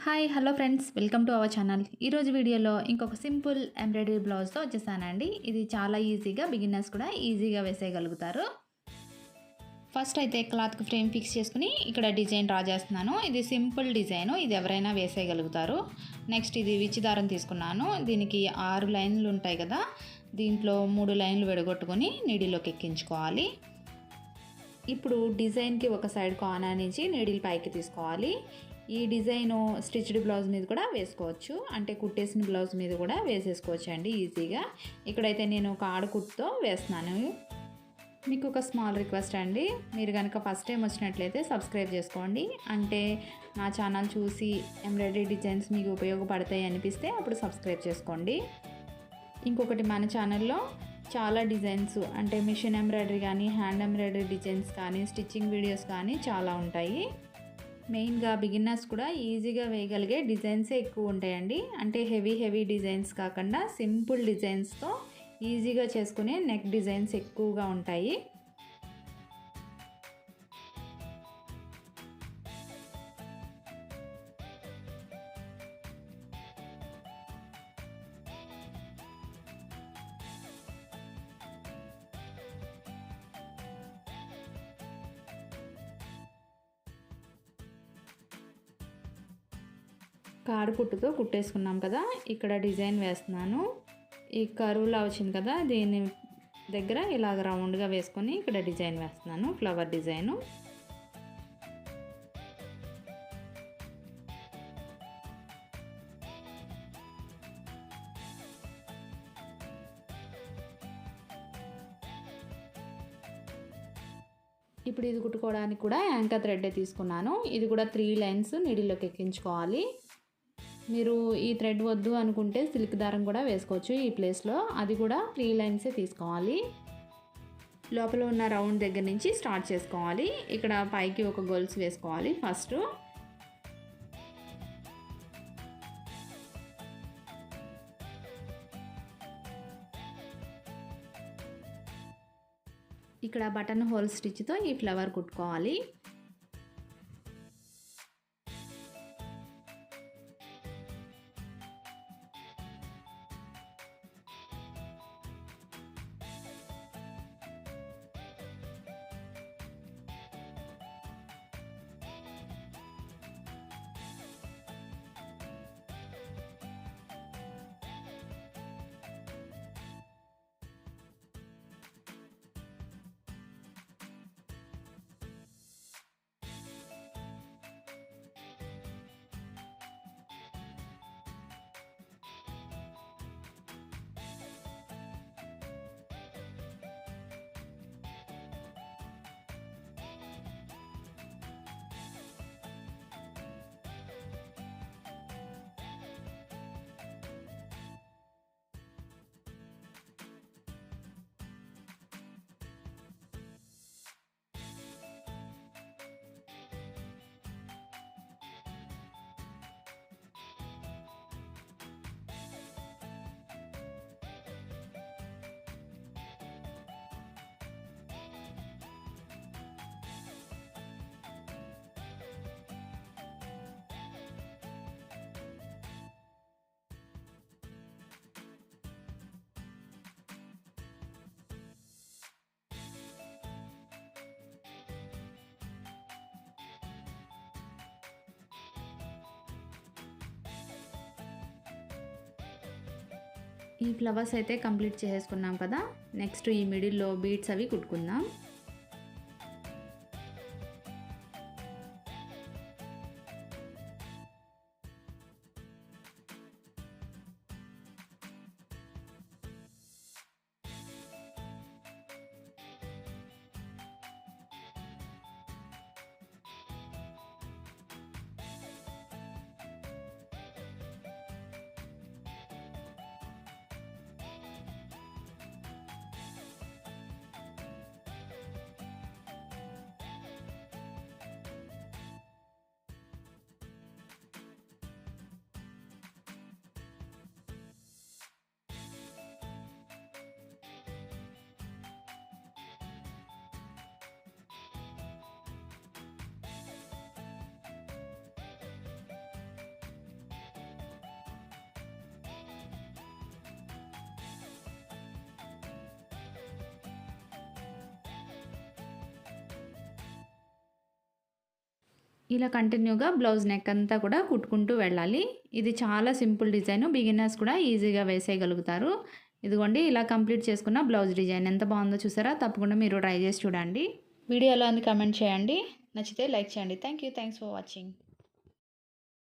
Hi hello friends, welcome to our channel. ఈరోజు వీడియోలో ఇంకొక సింపుల్ ఎంబ్రాయిడరీ బ్లౌజ్తో వచ్చేసానండి. ఇది చాలా ఈజీగా బిగినర్స్ కూడా ఈజీగా వేసేయగలుగుతారు. ఫస్ట్ అయితే క్లాత్కి ఫ్రేమ్ ఫిక్స్ చేసుకుని ఇక్కడ డిజైన్ డ్రా చేస్తున్నాను. ఇది సింపుల్ డిజైన్, ఇది ఎవరైనా వేసేయగలుగుతారు. నెక్స్ట్ ఇది విచ్చి దారం తీసుకున్నాను. దీనికి 6 లైన్లు ఉంటాయి కదా, దీంట్లో 3 లైన్లు విడగొట్టుకొని నీడిలోకి ఎక్కించుకోవాలి. ఇప్పుడు డిజైన్కి ఒక సైడ్ కార్నర్ నుంచి నీడిల్ పైకి తీసుకోవాలి. ఈ డిజైను స్టిచ్డ్ బ్లౌజ్ మీద కూడా వేసుకోవచ్చు, అంటే కుట్టేసిన బ్లౌజ్ మీద కూడా వేసేసుకోవచ్చు అండి ఈజీగా. ఇక్కడైతే నేను ఒక ఆడకుట్టుతో వేస్తున్నాను. మీకు ఒక స్మాల్ రిక్వెస్ట్ అండి, మీరు కనుక ఫస్ట్ టైం వచ్చినట్లయితే సబ్స్క్రైబ్ చేసుకోండి. అంటే నా ఛానల్ చూసి ఎంబ్రాయిడరీ డిజైన్స్ మీకు ఉపయోగపడతాయి అనిపిస్తే అప్పుడు సబ్స్క్రైబ్ చేసుకోండి. ఇంకొకటి, మన ఛానల్లో చాలా డిజైన్స్ అంటే మిషన్ ఎంబ్రాయిడరీ కానీ, హ్యాండ్ ఎంబ్రాయిడరీ డిజైన్స్ కానీ, స్టిచ్చింగ్ వీడియోస్ కానీ చాలా ఉంటాయి. మెయిన్గా బిగినర్స్ కూడా ఈజీగా వేయగలిగే డిజైన్సే ఎక్కువ ఉంటాయండి. అంటే హెవీ డిజైన్స్ కాకుండా సింపుల్ డిజైన్స్తో ఈజీగా చేసుకునే నెక్ డిజైన్స్ ఎక్కువగా ఉంటాయి. కాడు కుట్టుతో కుట్టేసుకున్నాం కదా, ఇక్కడ డిజైన్ వేస్తున్నాను. ఈ కరువులా వచ్చింది కదా, దీని దగ్గర ఇలాగ రౌండ్గా వేసుకొని ఇక్కడ డిజైన్ వేస్తున్నాను, ఫ్లవర్ డిజైను. ఇప్పుడు ఇది కుట్టుకోవడానికి కూడా యాంకర్ థ్రెడ్ తీసుకున్నాను. ఇది కూడా 3 లైన్స్ నీడిలోకి ఎక్కించుకోవాలి. మీరు ఈ థ్రెడ్ వద్దు అనుకుంటే సిల్క్ దారం కూడా వేసుకోవచ్చు ఈ ప్లేస్లో. అది కూడా 3 లైన్సే తీసుకోవాలి. లోపల ఉన్న రౌండ్ దగ్గర నుంచి స్టార్ట్ చేసుకోవాలి. ఇక్కడ పైకి ఒక గొలుసు వేసుకోవాలి ఫస్ట్. ఇక్కడ బటన్ హోల్ స్టిచ్తో ఈ ఫ్లవర్ కుట్టుకోవాలి. ఈ ఫ్లవర్స్ అయితే కంప్లీట్ చేసుకున్నాం కదా, నెక్స్ట్ ఈ మిడిల్లో బీడ్స్ అవి కుట్టుకుందాం. ఇలా కంటిన్యూగా బ్లౌజ్ నెక్ అంతా కూడా కుట్టుకుంటూ వెళ్ళాలి. ఇది చాలా సింపుల్ డిజైన్, బిగినర్స్ కూడా ఈజీగా వేసేయగలుగుతారు. ఇదిగోండి ఇలా కంప్లీట్ చేసుకున్న బ్లౌజ్ డిజైన్ ఎంత బాగుందో చూసారా? తప్పకుండా మీరు ట్రై చేసి చూడండి. వీడియో ఎలా ఉంది కామెంట్ చేయండి. నచ్చితే లైక్ చేయండి. Thanks for watching.